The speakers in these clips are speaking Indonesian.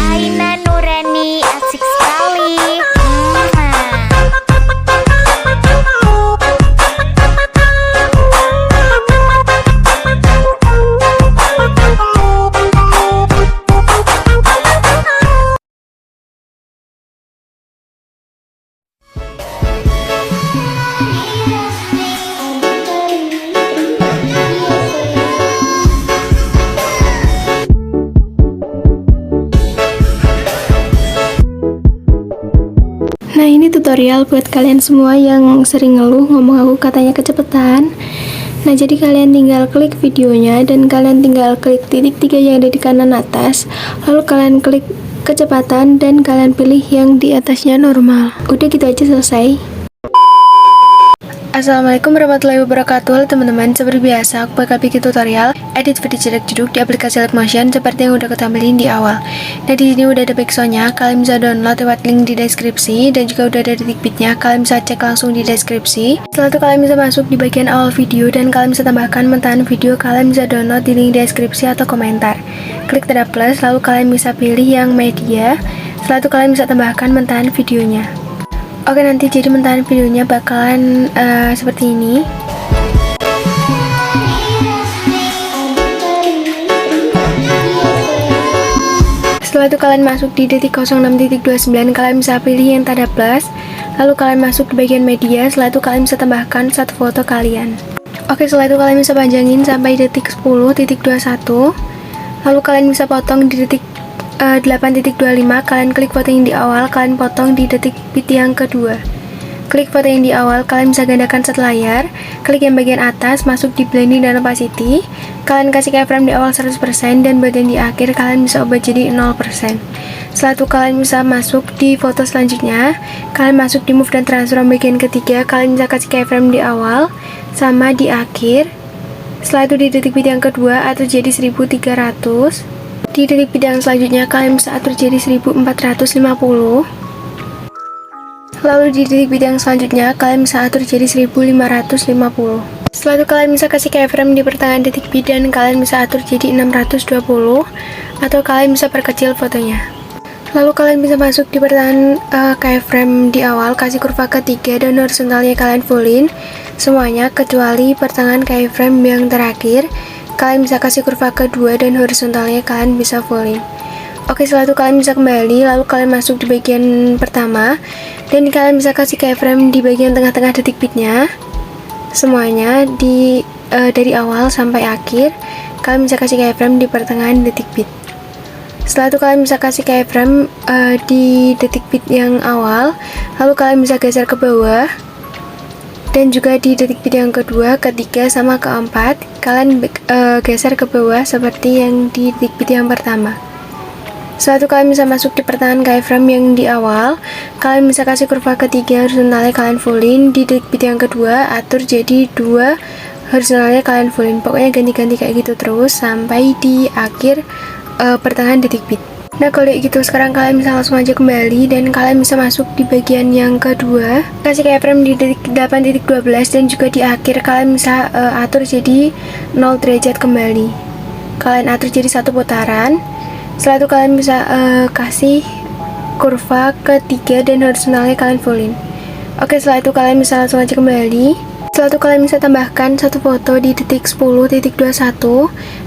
Aina Nurani asik sekali. Nah, ini tutorial buat kalian semua yang sering ngeluh ngomong aku katanya kecepatan. Nah, jadi kalian tinggal klik videonya dan kalian tinggal klik titik 3 yang ada di kanan atas. Lalu kalian klik kecepatan dan kalian pilih yang di atasnya normal. Udah gitu aja, selesai. Assalamualaikum warahmatullahi wabarakatuh teman-teman. Seperti biasa aku bakal bikin tutorial edit video jedak jeduk di aplikasi Live seperti yang udah kita tampilin di awal. Nah, di sini udah ada backsoundnya, kalian bisa download lewat link di deskripsi, dan juga udah ada detik bitnya, kalian bisa cek langsung di deskripsi. Setelah itu kalian bisa masuk di bagian awal video dan kalian bisa tambahkan mentahan video, kalian bisa download di link deskripsi atau komentar. Klik tanda plus, lalu kalian bisa pilih yang media. Setelah itu kalian bisa tambahkan mentahan videonya. Oke, nanti jadi mentahan videonya bakalan seperti ini. Setelah itu kalian masuk di detik 06.29, kalian bisa pilih yang tanda plus. Lalu kalian masuk di bagian media, setelah itu kalian bisa tambahkan satu foto kalian. Oke, setelah itu kalian bisa panjangin sampai detik 10.21. Lalu kalian bisa potong di detik 8.25, kalian klik foto yang di awal, kalian potong di detik bit yang kedua. Klik foto yang di awal, kalian bisa gandakan satu layar, klik yang bagian atas, masuk di blending dan opacity, kalian kasih keyframe di awal 100% dan bagian di akhir kalian bisa ubah jadi 0%. Setelah itu kalian bisa masuk di foto selanjutnya, kalian masuk di move dan transform bagian ketiga, kalian bisa kasih keyframe di awal sama di akhir. Setelah itu di detik bit yang kedua atur jadi 1300. Di detik bit yang selanjutnya kalian bisa atur jadi 1450. Lalu di detik bit yang selanjutnya kalian bisa atur jadi 1550. Setelah itu kalian bisa kasih keyframe di pertengahan detik bit dan kalian bisa atur jadi 620, atau kalian bisa perkecil fotonya. Lalu kalian bisa masuk di pertengahan keyframe di awal, kasih kurva ketiga dan horizontalnya kalian fullin semuanya kecuali pertengahan keyframe yang terakhir. Kalian bisa kasih kurva kedua dan horizontalnya kalian bisa fullin. Oke, setelah itu kalian bisa kembali, lalu kalian masuk di bagian pertama dan kalian bisa kasih keyframe di bagian tengah-tengah detik bitnya semuanya dari awal sampai akhir. Kalian bisa kasih keyframe di pertengahan detik bit. Setelah itu kalian bisa kasih keyframe di detik bit yang awal, lalu kalian bisa geser ke bawah. Dan juga di detik bit yang kedua, ketiga, sama keempat, kalian geser ke bawah seperti yang di detik bit yang pertama. Setelah itu kalian bisa masuk di pertengahan keyframe yang di awal, kalian bisa kasih kurva ketiga, horizontalnya kalian fullin. Di detik bit yang kedua, atur jadi 2, horizontalnya kalian fullin. Pokoknya ganti-ganti kayak gitu terus sampai di akhir pertengahan detik bit. Nah, kalau gitu sekarang kalian bisa langsung aja kembali dan kalian bisa masuk di bagian yang kedua, kasih keyframe di detik 8.12 dan juga di akhir kalian bisa atur jadi 0 derajat kembali. Kalian atur jadi satu putaran. Setelah itu kalian bisa kasih kurva ketiga dan horizontalnya kalian fullin. Oke, setelah itu kalian bisa langsung aja kembali. Setelah itu kalian bisa tambahkan satu foto di detik 10.21.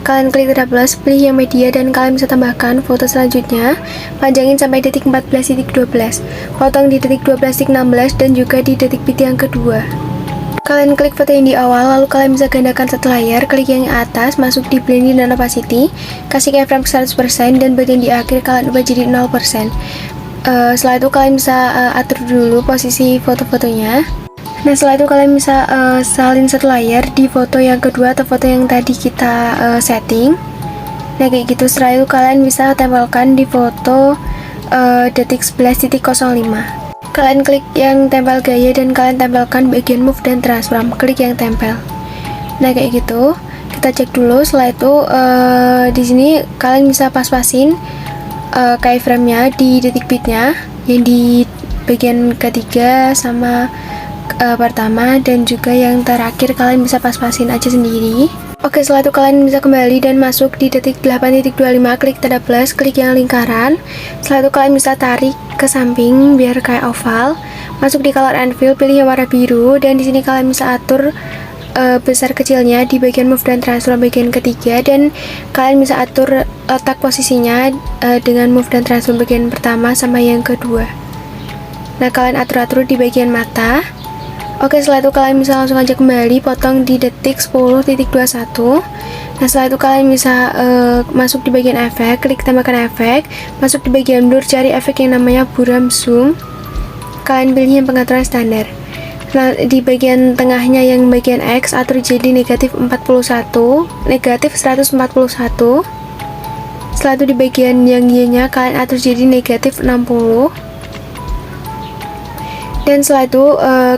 Kalian klik tanda plus, pilih yang media dan kalian bisa tambahkan foto selanjutnya. Panjangin sampai detik 14.12. Potong di detik 12.16 dan juga di detik bit yang kedua. Kalian klik foto yang di awal, lalu kalian bisa gandakan satu layar, klik yang atas, masuk di blending dan opacity, kasih keyframe 100% dan bagian di akhir kalian ubah jadi 0%. Setelah itu kalian bisa atur dulu posisi foto-fotonya. Nah, setelah itu kalian bisa salin satu layar di foto yang kedua atau foto yang tadi kita setting. Nah, kayak gitu. Setelah itu kalian bisa tempelkan di foto detik 11.05. Kalian klik yang tempel gaya dan kalian tempelkan bagian move dan transform. Klik yang tempel. Nah, kayak gitu. Kita cek dulu. Setelah itu di sini kalian bisa pas-pasin keyframe-nya di detik bitnya yang di bagian ketiga sama pertama, dan juga yang terakhir kalian bisa pas-pasin aja sendiri. Oke, setelah itu kalian bisa kembali dan masuk di detik 8.25, klik tanda plus, klik yang lingkaran. Setelah itu kalian bisa tarik ke samping biar kayak oval. Masuk di color and fill, pilih yang warna biru, dan di sini kalian bisa atur besar kecilnya di bagian move dan transform bagian ketiga, dan kalian bisa atur letak posisinya dengan move dan transform bagian pertama sama yang kedua. Nah, kalian atur-atur di bagian mata. Oke, setelah itu kalian bisa langsung aja kembali potong di detik 10.21. Nah, setelah itu kalian bisa masuk di bagian efek, klik tambahkan efek, masuk di bagian blur, cari efek yang namanya buram zoom. Kalian pilih yang pengaturan standar. Nah, di bagian tengahnya yang bagian X atur jadi negatif 41, negatif 141. Setelah itu di bagian yang Y-nya kalian atur jadi negatif 60. Dan setelah itu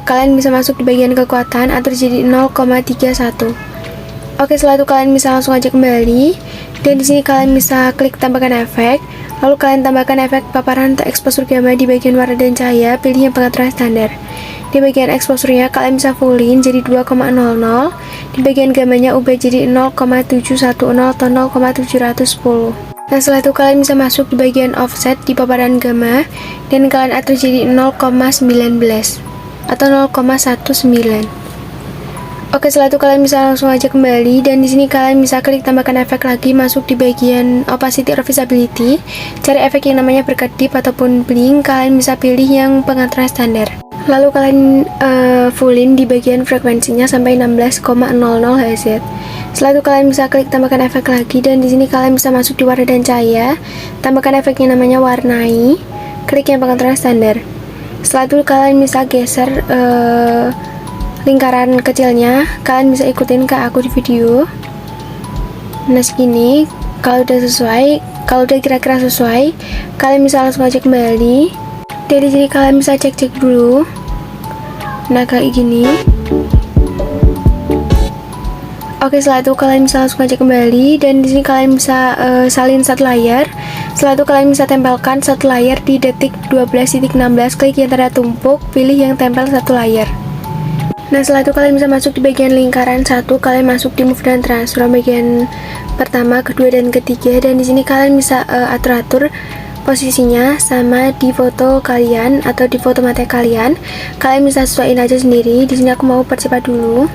kalian bisa masuk di bagian kekuatan, atur jadi 0,31. Oke, setelah itu kalian bisa langsung aja kembali, dan di sini kalian bisa klik tambahkan efek, lalu kalian tambahkan efek paparan untuk exposure gamma di bagian warna dan cahaya, pilih yang pengaturan standar. Di bagian exposure-nya kalian bisa fullin jadi 2,00, di bagian gamanya ubah jadi 0,710 atau 0,710. Nah, setelah itu kalian bisa masuk di bagian offset di paparan gamma, dan kalian atur jadi 0,19 atau 0,19. Oke, setelah itu kalian bisa langsung aja kembali, dan di sini kalian bisa klik tambahkan efek lagi, masuk di bagian opacity or visibility, cari efek yang namanya berkedip ataupun blink, kalian bisa pilih yang pengaturan standar. Lalu kalian fullin di bagian frekuensinya sampai 16,00 Hz. Setelah itu kalian bisa klik tambahkan efek lagi, dan di sini kalian bisa masuk di warna dan cahaya, tambahkan efek yang namanya warnai, klik yang pengaturan standar. Setelah itu kalian bisa geser lingkaran kecilnya, kalian bisa ikutin ke aku di video. Nah, segini. Kalau udah sesuai, kalau udah kira-kira sesuai, kalian bisa langsung aja kembali. Dari sini kalian bisa cek-cek dulu. Nah, kayak gini. Oke, setelah itu kalian bisa langsung aja kembali, dan di sini kalian bisa salin satu layar. Setelah itu kalian bisa tempelkan satu layar di detik 12.16, klik yang tanda tumpuk, pilih yang tempel satu layar. Nah, setelah itu kalian bisa masuk di bagian lingkaran satu, kalian masuk di move dan transform bagian pertama, kedua, dan ketiga, dan di sini kalian bisa atur-atur posisinya sama di foto kalian atau di foto mata kalian. Kalian bisa sesuaiin aja sendiri. Di sini aku mau percepat dulu.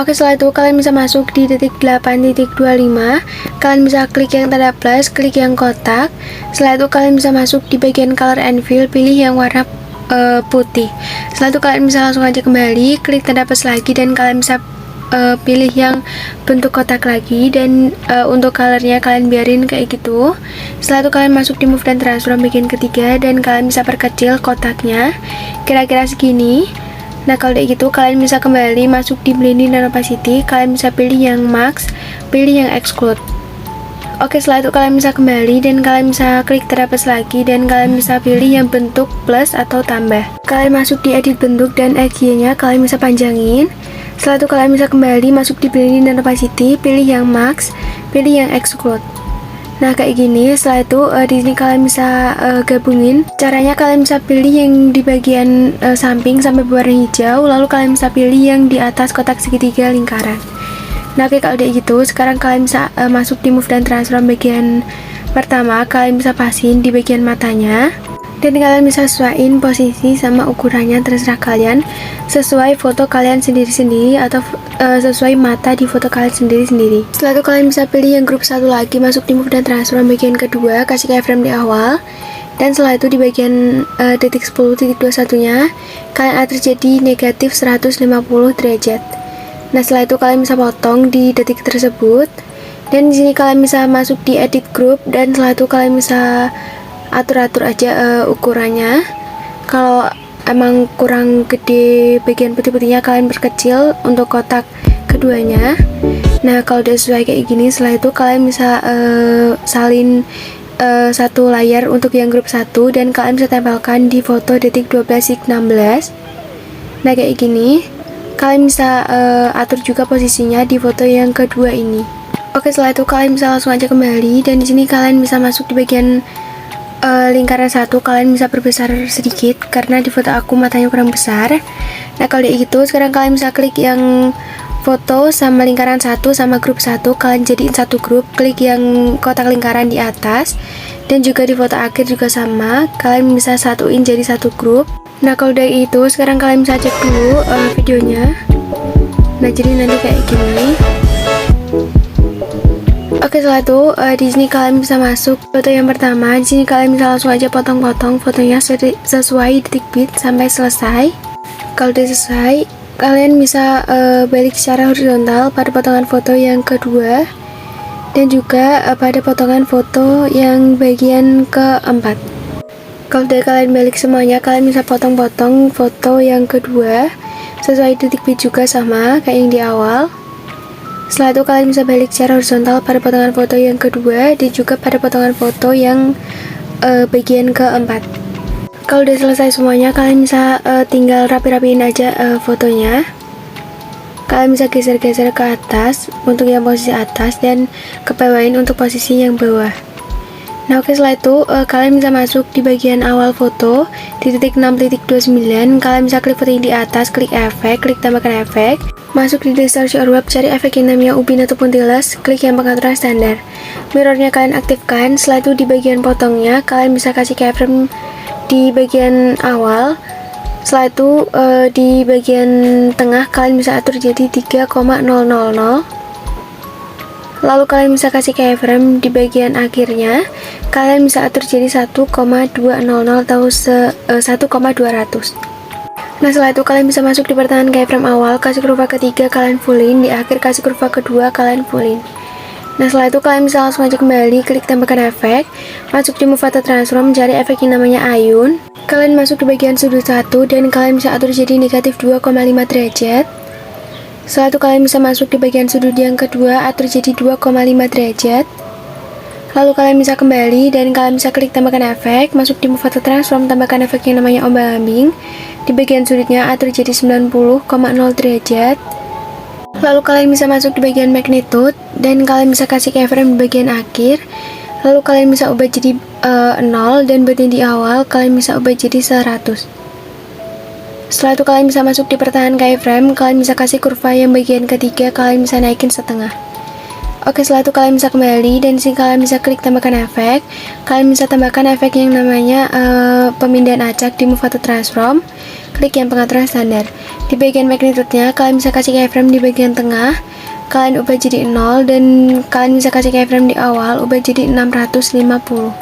Oke, setelah itu kalian bisa masuk di detik 8.25. Kalian bisa klik yang tanda plus, klik yang kotak. Setelah itu kalian bisa masuk di bagian color and fill, pilih yang warna putih. Setelah itu kalian bisa langsung aja kembali, klik tanda plus lagi, dan kalian bisa pilih yang bentuk kotak lagi, dan untuk colornya kalian biarin kayak gitu. Setelah itu kalian masuk di move dan transform bagian ketiga, dan kalian bisa perkecil kotaknya kira-kira segini. Nah, kalau kayak gitu kalian bisa kembali masuk di blending dan opacity, kalian bisa pilih yang max, pilih yang exclude. Oke, setelah itu kalian bisa kembali, dan kalian bisa klik tanda plus lagi, dan kalian bisa pilih yang bentuk plus atau tambah. Kalian masuk di edit bentuk, dan XY-nya kalian bisa panjangin. Setelah itu kalian bisa kembali masuk di blending dan opacity, pilih yang max, pilih yang exclude. Nah, kayak gini. Setelah itu di sini kalian bisa gabungin. Caranya kalian bisa pilih yang di bagian samping sampai berwarna hijau, lalu kalian bisa pilih yang di atas kotak segitiga lingkaran. Nah, oke, kalau kayak gitu, sekarang kalian bisa masuk di move dan transform bagian pertama, kalian bisa pasin di bagian matanya. Dan kalian bisa sesuaiin posisi sama ukurannya, terserah kalian, sesuai foto kalian sendiri-sendiri atau sesuai mata di foto kalian sendiri-sendiri. Setelah itu kalian bisa pilih yang grup satu lagi, masuk di move dan transform bagian kedua, kasih keyframe di awal. Dan setelah itu di bagian detik 10.21 nya kalian atur jadi negatif 150 derajat. Nah, setelah itu kalian bisa potong di detik tersebut. Dan di sini kalian bisa masuk di edit group, dan setelah itu kalian bisa atur-atur aja ukurannya. Kalau emang kurang gede bagian putih-putihnya, kalian perkecil untuk kotak keduanya. Nah, kalau udah sesuai kayak gini, setelah itu kalian bisa salin satu layar untuk yang grup 1, dan kalian bisa tempelkan di foto detik 12.16. Nah, kayak gini. Kalian bisa atur juga posisinya di foto yang kedua ini. Oke, setelah itu kalian bisa langsung aja kembali, dan di sini kalian bisa masuk di bagian lingkaran satu, kalian bisa perbesar sedikit karena di foto aku matanya kurang besar. Nah, kalau kayak gitu, sekarang kalian bisa klik yang foto sama lingkaran satu sama grup satu, kalian jadiin satu grup, klik yang kotak lingkaran di atas. Dan juga di foto akhir juga sama, kalian bisa satuin jadi satu grup. Nah kalau udah itu, sekarang kalian bisa cek dulu videonya. Nah jadi nanti kayak gini. Oke, setelah itu di sini kalian bisa masuk foto yang pertama. Di sini kalian bisa langsung aja potong-potong fotonya sesuai detik bit sampai selesai. Kalau udah selesai, kalian bisa balik secara horizontal pada potongan foto yang kedua dan juga pada potongan foto yang bagian keempat. Kalau udah kalian balik semuanya, kalian bisa potong-potong foto yang kedua sesuai detik bit juga sama kayak yang di awal. Setelah itu kalian bisa balik secara horizontal pada potongan foto yang kedua dan juga pada potongan foto yang bagian keempat. Kalau udah selesai semuanya, kalian bisa tinggal rapi-rapiin aja fotonya. Kalian bisa geser-geser ke atas untuk yang posisi atas dan ke bawahin untuk posisi yang bawah. Nah oke, setelah itu kalian bisa masuk di bagian awal foto di titik 6.29. Kalian bisa klik foto yang di atas, klik efek, klik tambahkan efek. Masuk di distortion or web, cari efek yang namanya Upin ataupun Tiles, klik yang pengaturan standar. Mirrornya kalian aktifkan. Setelah itu di bagian potongnya kalian bisa kasih keyframe di bagian awal. Setelah itu di bagian tengah kalian bisa atur jadi 3,000. Lalu kalian bisa kasih keyframe di bagian akhirnya. Kalian bisa atur jadi 1,200 atau 1,200. Nah setelah itu kalian bisa masuk di pertengahan keyframe awal, kasih kurva ketiga kalian fullin, di akhir kasih kurva kedua kalian fullin. Nah setelah itu kalian bisa langsung aja kembali, klik tambahkan efek, masuk di move atau transform, cari efek yang namanya ayun. Kalian masuk di bagian sudut 1 dan kalian bisa atur jadi negatif 2,5 derajat. Setelah itu kalian bisa masuk di bagian sudut yang kedua, atur jadi 2,5 derajat. Lalu kalian bisa kembali dan kalian bisa klik tambahkan efek, masuk di move atau transform, tambahkan efek yang namanya ombak-ambing. Di bagian sudutnya atur jadi 90,0 derajat. Lalu kalian bisa masuk di bagian magnitude dan kalian bisa kasih keyframe di bagian akhir. Lalu kalian bisa ubah jadi 0 dan buat yang di awal kalian bisa ubah jadi 100. Setelah itu kalian bisa masuk di pertengahan keyframe, kalian bisa kasih kurva yang bagian ketiga, kalian bisa naikin setengah. Oke, setelah itu kalian bisa kembali dan disini kalian bisa klik tambahkan efek. Kalian bisa tambahkan efek yang namanya pemindahan acak di move atau transform. Klik yang pengaturan standar. Di bagian magnitude-nya kalian bisa kasih keyframe di bagian tengah, kalian ubah jadi 0 dan kalian bisa kasih keyframe di awal, ubah jadi 650.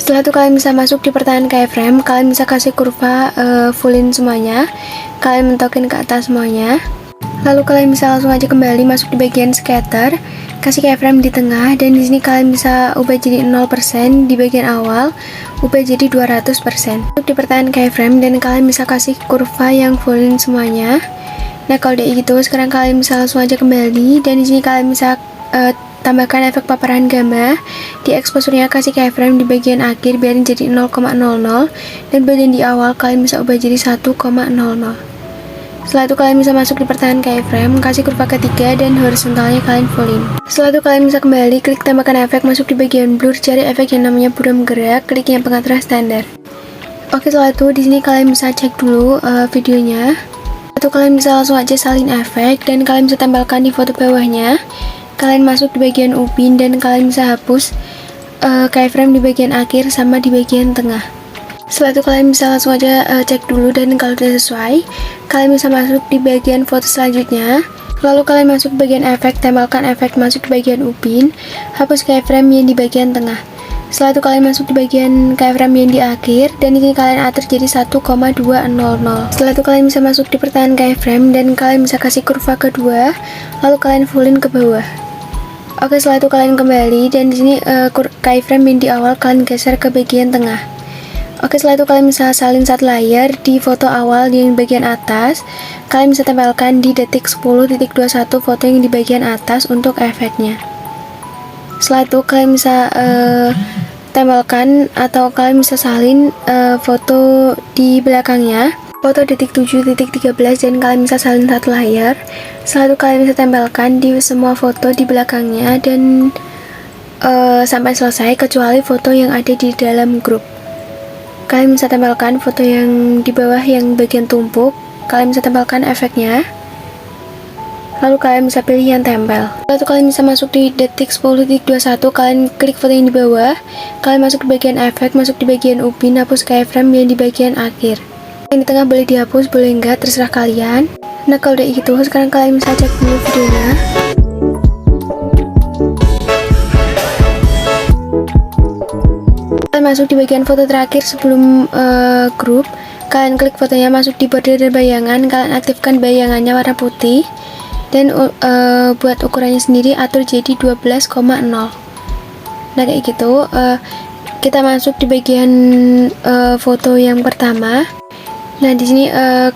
Setelah itu kalian bisa masuk di pertengahan keyframe, kalian bisa kasih kurva fullin semuanya, kalian mentokin ke atas semuanya. Lalu kalian bisa langsung aja kembali masuk di bagian scatter, kasih keyframe di tengah dan di sini kalian bisa ubah jadi 0% di bagian awal, ubah jadi 200%. Masuk di pertengahan keyframe dan kalian bisa kasih kurva yang fullin semuanya. Nah kalau udah gitu, sekarang kalian bisa langsung aja kembali dan di sini kalian bisa tambahkan efek paparan gamma. Di exposure-nya kasih keyframe di bagian akhir biarin jadi 0,00 dan bagian di awal kalian bisa ubah jadi 1,00. Setelah itu kalian bisa masuk di pertengahan keyframe, kasih kurva ketiga dan horizontalnya kalian fullin. Setelah itu kalian bisa kembali, klik tambahkan efek, masuk di bagian blur, cari efek yang namanya buram gerak, klik yang pengaturan standar. Oke, setelah itu di sini kalian bisa cek dulu videonya. Atau kalian bisa langsung aja salin efek dan kalian bisa tempelkan di foto bawahnya. Kalian masuk di bagian upin dan kalian bisa hapus keyframe di bagian akhir sama di bagian tengah. Setelah itu kalian bisa langsung aja cek dulu dan kalau sudah sesuai, kalian bisa masuk di bagian foto selanjutnya. Lalu kalian masuk di bagian efek, tempelkan efek masuk di bagian upin, hapus keyframe yang di bagian tengah. Setelah itu kalian masuk di bagian keyframe yang di akhir dan ini kalian atur jadi 1,200. Setelah itu kalian bisa masuk di pertengahan keyframe dan kalian bisa kasih kurva kedua, lalu kalian fullin ke bawah. Oke, setelah itu kalian kembali dan di sini keyframe yang di awal kalian geser ke bagian tengah. Oke, setelah itu kalian bisa salin satu layer di foto awal di bagian atas. Kalian bisa tempelkan di detik 10.21 foto yang di bagian atas untuk efeknya. Setelah itu kalian bisa tempelkan atau kalian bisa salin foto di belakangnya, foto detik 7.13 dan kalian bisa salin satu layer. Setelah itu kalian bisa tempelkan di semua foto di belakangnya dan sampai selesai kecuali foto yang ada di dalam grup. Kalian bisa tempelkan foto yang di bawah yang bagian tumpuk, kalian bisa tempelkan efeknya lalu kalian bisa pilih yang tempel. Lalu kalian bisa masuk di detik 10.21, kalian klik foto yang di bawah, kalian masuk di bagian efek, masuk di bagian ubin, hapus keyframe yang di bagian akhir. Yang di tengah boleh dihapus, boleh enggak, terserah kalian. Nah kalau udah gitu, sekarang kalian bisa cek dulu videonya. Kalian masuk di bagian foto terakhir sebelum grup, kalian klik fotonya, masuk di border dan bayangan, kalian aktifkan bayangannya warna putih, dan buat ukurannya sendiri atur jadi 12,0. Nah kayak gitu. Kita masuk di bagian foto yang pertama. Nah di sini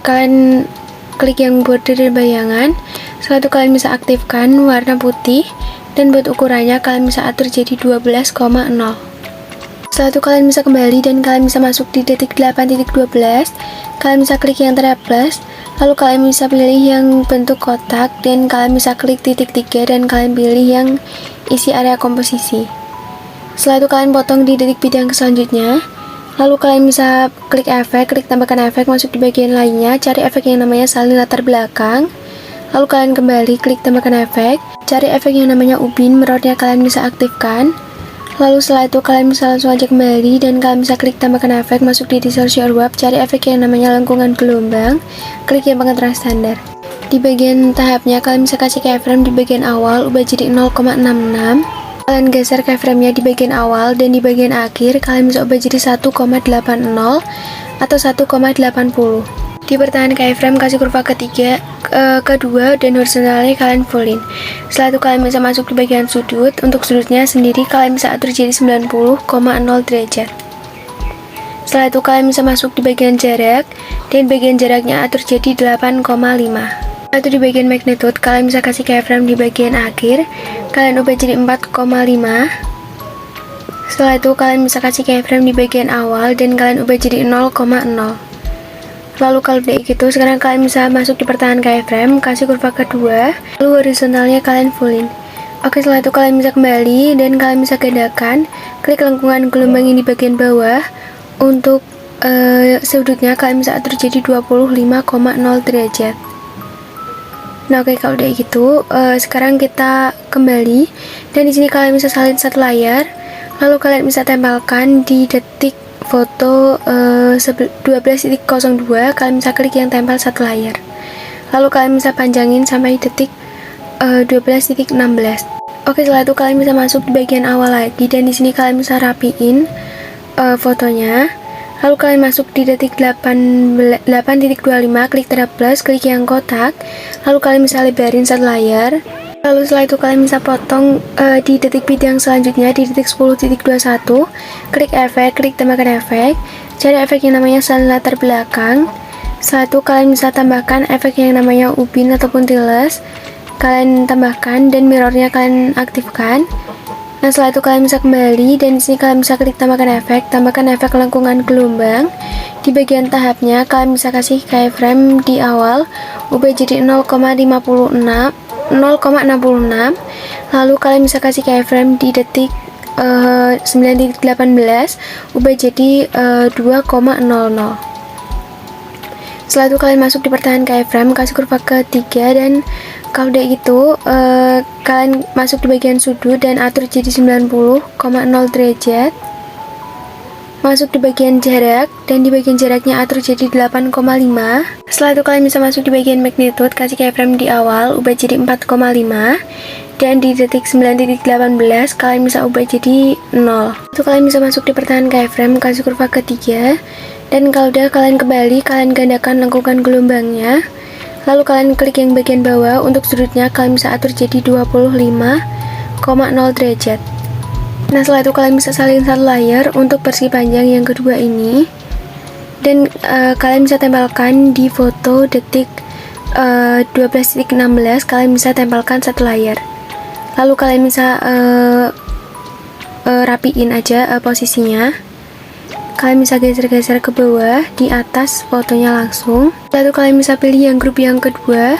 kalian klik yang border dan bayangan. Setelah itu kalian bisa aktifkan warna putih, dan buat ukurannya kalian bisa atur jadi 12,0. Setelah itu kalian bisa kembali dan kalian bisa masuk di detik 8.12. Kalian bisa klik yang plus, lalu kalian bisa pilih yang bentuk kotak, dan kalian bisa klik titik 3 dan kalian pilih yang isi area komposisi. Setelah itu kalian potong di detik bidang selanjutnya. Lalu kalian bisa klik efek, klik tambahkan efek, masuk di bagian lainnya, cari efek yang namanya salin latar belakang. Lalu kalian kembali klik tambahkan efek, cari efek yang namanya ubin, mirrornya kalian bisa aktifkan. Lalu setelah itu kalian bisa langsung aja kembali dan kalian bisa klik tambahkan efek, masuk di distortion warp, cari efek yang namanya lengkungan gelombang, klik yang pengeteran standar. Di bagian tahapnya kalian bisa kasih keyframe di bagian awal, ubah jadi 0,66. Kalian geser keyframe-nya di bagian awal, dan di bagian akhir kalian bisa ubah jadi 1,80 atau 1,80. Di pertahanan keyframe kasih kurva kedua, dan horizontalnya kalian fullin. Setelah itu kalian bisa masuk di bagian sudut. Untuk sudutnya sendiri kalian bisa atur jadi 90,0 derajat. Setelah itu kalian bisa masuk di bagian jarak, dan bagian jaraknya atur jadi 8,5. Setelah itu di bagian magnitude kalian bisa kasih keyframe di bagian akhir, kalian ubah jadi 4,5. Setelah itu kalian bisa kasih keyframe di bagian awal dan kalian ubah jadi 0,0. Lalu kalau udah gitu, sekarang kalian bisa masuk di pertahanan keyframe, kasih kurva kedua, lalu horizontalnya kalian fullin. Oke, setelah itu kalian bisa kembali dan kalian bisa gandakan, klik lengkungan gelombang ini di bagian bawah. Untuk sudutnya kalian bisa atur jadi 25,0 derajat. Nah oke, kalau udah gitu, sekarang kita kembali dan di sini kalian bisa salin satu layar, lalu kalian bisa tempelkan di detik foto 12.02. Kalian bisa klik yang tempel satu layar, lalu kalian bisa panjangin sampai detik 12.16. Oke, setelah itu kalian bisa masuk di bagian awal lagi dan di sini kalian bisa rapiin fotonya. Lalu kalian masuk di detik 8.25, klik tab plus, klik yang kotak, lalu kalian bisa lebarin satu layar. Lalu setelah itu kalian bisa potong di detik bidang selanjutnya, di detik 10.21, klik efek, klik tambahkan efek, cari efek yang namanya salin latar belakang. Setelah itu kalian bisa tambahkan efek yang namanya ubin ataupun tiles, kalian tambahkan dan mirrornya kalian aktifkan. Nah setelah itu kalian bisa kembali dan di sini kalian bisa klik tambahkan efek lengkungan gelombang. Di bagian tahapnya kalian bisa kasih keyframe di awal, ubah jadi 0,66. Lalu kalian bisa kasih keyframe di detik 9.18, ubah jadi 2,00. Setelah itu kalian masuk di pertahanan keyframe, kasih kurva ketiga, dan kalau udah gitu kalian masuk di bagian sudut dan atur jadi 90,0 derajat. Masuk di bagian jarak dan di bagian jaraknya atur jadi 8,5. Setelah itu kalian bisa masuk di bagian magnitude, kasih keyframe di awal, ubah jadi 4,5, dan di detik 9.18 kalian bisa ubah jadi 0. Itu kalian bisa masuk di pertahanan keyframe, kasih kurva ketiga, dan kalau udah kalian kembali, kalian gandakan lengkungan gelombangnya. Lalu kalian klik yang bagian bawah, untuk sudutnya kalian bisa atur jadi 25,0 derajat. Nah setelah itu kalian bisa salin satu layar untuk persegi panjang yang kedua ini, dan kalian bisa tempelkan di foto detik 12.16, kalian bisa tempelkan satu layar. Lalu kalian bisa rapiin aja posisinya. Kalian bisa geser-geser ke bawah di atas fotonya langsung. Lalu kalian bisa pilih yang grup yang kedua.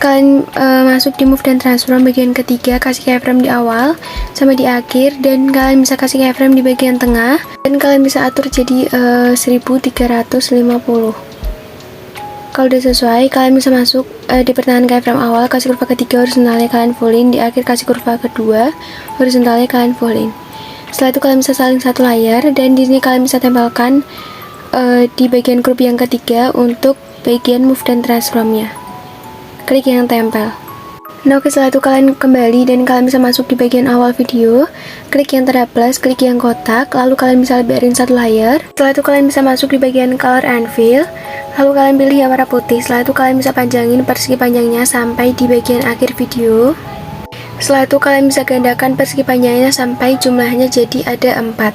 Kalian masuk di move dan transform bagian ketiga, kasih keyframe di awal sama di akhir, dan kalian bisa kasih keyframe di bagian tengah, dan kalian bisa atur jadi 1350. Kalau udah sesuai, kalian bisa masuk di pertengahan keyframe awal, kasih kurva ketiga horizontalnya kalian fullin, di akhir kasih kurva kedua horizontalnya kalian fullin. Setelah itu kalian bisa salin satu layar, dan di sini kalian bisa tempelkan di bagian grup yang ketiga untuk bagian move dan transformnya. Klik yang tempel. Nah oke, setelah itu kalian kembali dan kalian bisa masuk di bagian awal video, klik yang tanda plus, klik yang kotak, lalu kalian bisa lebarin satu layar. Setelah itu kalian bisa masuk di bagian color and fill, lalu kalian pilih yang warna putih. Setelah itu kalian bisa panjangin persegi panjangnya sampai di bagian akhir video. Setelah itu kalian bisa gandakan persegi panjangnya sampai jumlahnya jadi ada 4.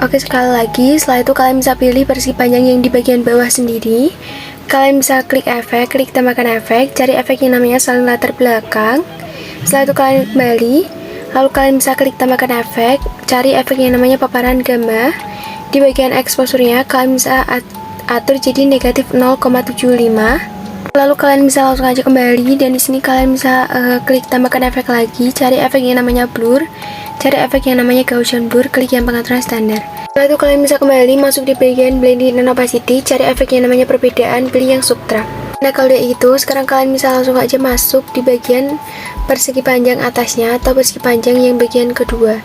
Oke, sekali lagi, setelah itu kalian bisa pilih persegi panjang yang di bagian bawah sendiri. Kalian bisa klik efek, klik tambahkan efek, cari efek yang namanya salin latar belakang. Setelah itu kalian kembali, lalu kalian bisa klik tambahkan efek, cari efek yang namanya paparan gamma. Di bagian exposure-nya kalian bisa atur jadi negatif 0,75. Lalu kalian bisa langsung aja kembali, dan di sini kalian bisa klik tambahkan efek lagi, cari efek yang namanya blur, cari efek yang namanya Gaussian blur, klik yang pengaturan standar. Setelah itu kalian bisa kembali masuk di bagian blending dan opacity, cari efek yang namanya perbedaan, pilih yang subtract. Nah kalau udah itu, sekarang kalian bisa langsung aja masuk di bagian persegi panjang atasnya atau persegi panjang yang bagian kedua.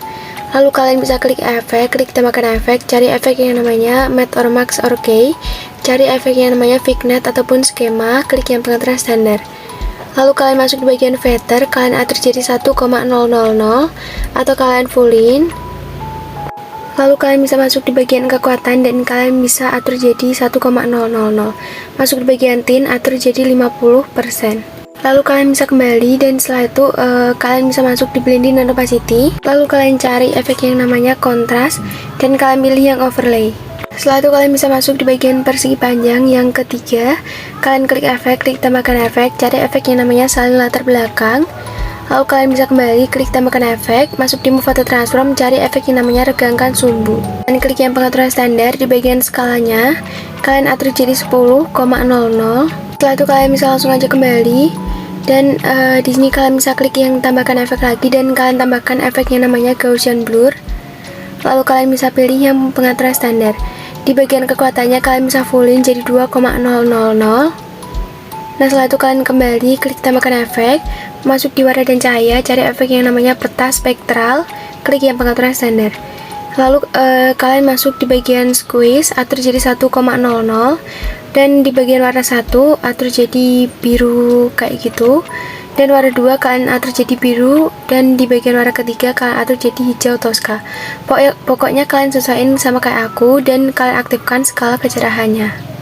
Lalu kalian bisa klik efek, klik tambahkan efek, cari efek yang namanya matte or max or key, cari efek yang namanya vignette ataupun skema, klik yang pengaturan standar. Lalu kalian masuk di bagian feather, kalian atur jadi 1,000 atau kalian fullin. Lalu kalian bisa masuk di bagian kekuatan dan kalian bisa atur jadi 1,000. Masuk di bagian tint, atur jadi 50%. Lalu kalian bisa kembali, dan setelah itu kalian bisa masuk di blending dan opacity. Lalu kalian cari efek yang namanya kontras dan kalian pilih yang overlay. Setelah itu kalian bisa masuk di bagian persegi panjang yang ketiga. Kalian klik efek, klik tambahkan efek, cari efek yang namanya salin latar belakang. Lalu kalian bisa kembali, klik tambahkan efek, masuk di move atau transform, cari efek yang namanya regangkan sumbu. Dan klik yang pengaturan standar, di bagian skalanya kalian atur jadi 10,00. Setelah itu kalian bisa langsung aja kembali, dan di sini kalian bisa klik yang tambahkan efek lagi, dan kalian tambahkan efek yang namanya Gaussian blur. Lalu kalian bisa pilih yang pengaturan standar. Di bagian kekuatannya kalian bisa fullin jadi 2,000. Nah setelah itu kalian kembali, klik tambahkan efek, masuk di warna dan cahaya, cari efek yang namanya peta spektral, klik yang pengaturan standar. Lalu kalian masuk di bagian squeeze, atur jadi 1,00, dan di bagian warna 1 atur jadi biru kayak gitu, dan warna 2 kalian atur jadi biru, dan di bagian warna ketiga kalian atur jadi hijau Tosca. Pokoknya kalian sesuaiin sama kayak aku, dan kalian aktifkan skala kecerahannya.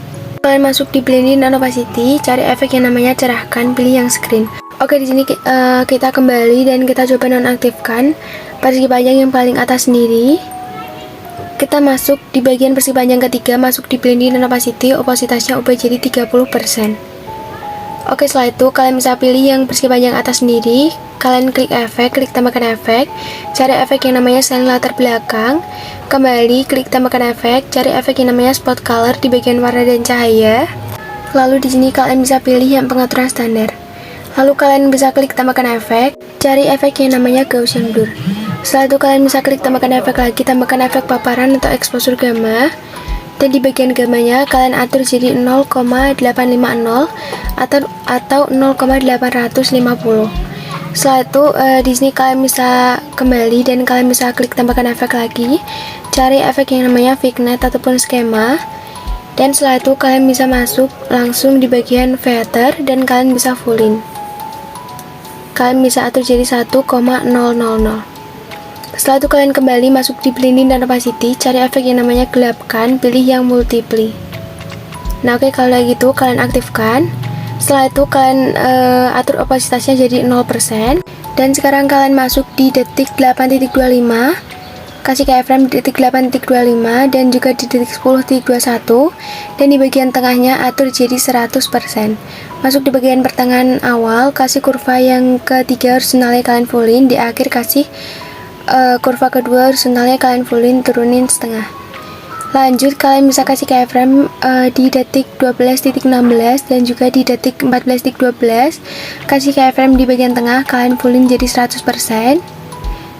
Kalian masuk di blending dan opacity, cari efek yang namanya cerahkan, pilih yang screen. Oke, di sini kita kembali dan kita coba nonaktifkan persegi panjang yang paling atas sendiri. Kita masuk di bagian persegi panjang ketiga, masuk di blending dan opacity, opasitasnya ubah jadi 30%. Oke, setelah itu kalian bisa pilih yang persegi panjang atas sendiri. Kalian klik efek, klik tambahkan efek, cari efek yang namanya salin latar belakang. Kembali, klik tambahkan efek, cari efek yang namanya spot color di bagian warna dan cahaya. Lalu di sini kalian bisa pilih yang pengaturan standar. Lalu kalian bisa klik tambahkan efek, cari efek yang namanya Gaussian blur. Setelah itu kalian bisa klik tambahkan efek lagi, tambahkan efek paparan atau exposure gamma. Dan di bagian gamanya kalian atur jadi 0,850 atau 0,850. Setelah itu di sini kalian bisa kembali dan kalian bisa klik tambahkan efek lagi, cari efek yang namanya vignette ataupun skema. Dan setelah itu kalian bisa masuk langsung di bagian feather dan kalian bisa fullin. Kalian bisa atur jadi 1,000. Setelah itu kalian kembali masuk di blending dan opacity, cari efek yang namanya gelapkan, pilih yang multiply. Nah oke, kalau gitu kalian aktifkan. Setelah itu kalian atur opasitasnya jadi 0%. Dan sekarang kalian masuk di detik 8.25, kasih keyframe di detik 8.25 dan juga di detik 10.21, dan di bagian tengahnya atur jadi 100%. Masuk di bagian pertengahan awal, kasih kurva yang ketiga horizontalnya kalian fullin, di akhir kasih kurva kedua horizontalnya kalian fullin, turunin setengah. Lanjut kalian bisa kasih keyframe di detik 12.16 dan juga di detik 14.12. Kasih keyframe di bagian tengah, kalian fullin jadi 100%.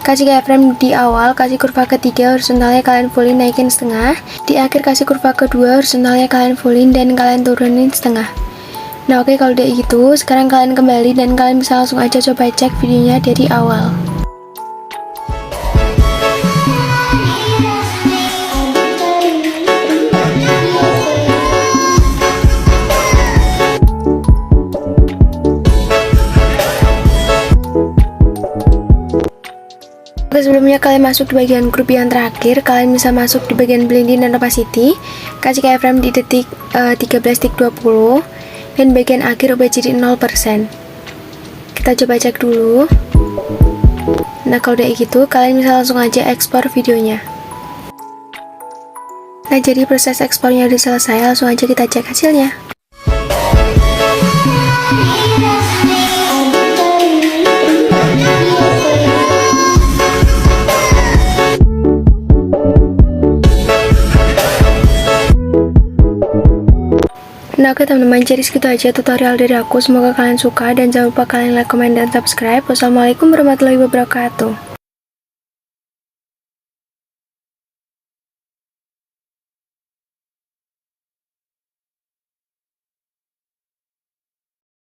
Kasih keyframe di awal, kasih kurva ketiga horizontalnya kalian fullin naikin setengah. Di akhir kasih kurva kedua horizontalnya kalian fullin dan kalian turunin setengah. Nah oke, kalau udah gitu, sekarang kalian kembali dan kalian bisa langsung aja coba cek videonya dari awal. Oke, sebelumnya kalian masuk di bagian grup yang terakhir, kalian bisa masuk di bagian blending dan opacity, kasih keyframe di detik 13.20 dan bagian akhir ubah jadi 0%. Kita coba cek dulu. Nah kalau udah gitu, kalian bisa langsung aja ekspor videonya. Nah jadi proses ekspornya udah selesai, langsung aja kita cek hasilnya. Nah oke teman-teman, jadi segitu aja tutorial dari aku. Semoga kalian suka dan jangan lupa kalian like, comment, dan subscribe. Wassalamualaikum warahmatullahi wabarakatuh.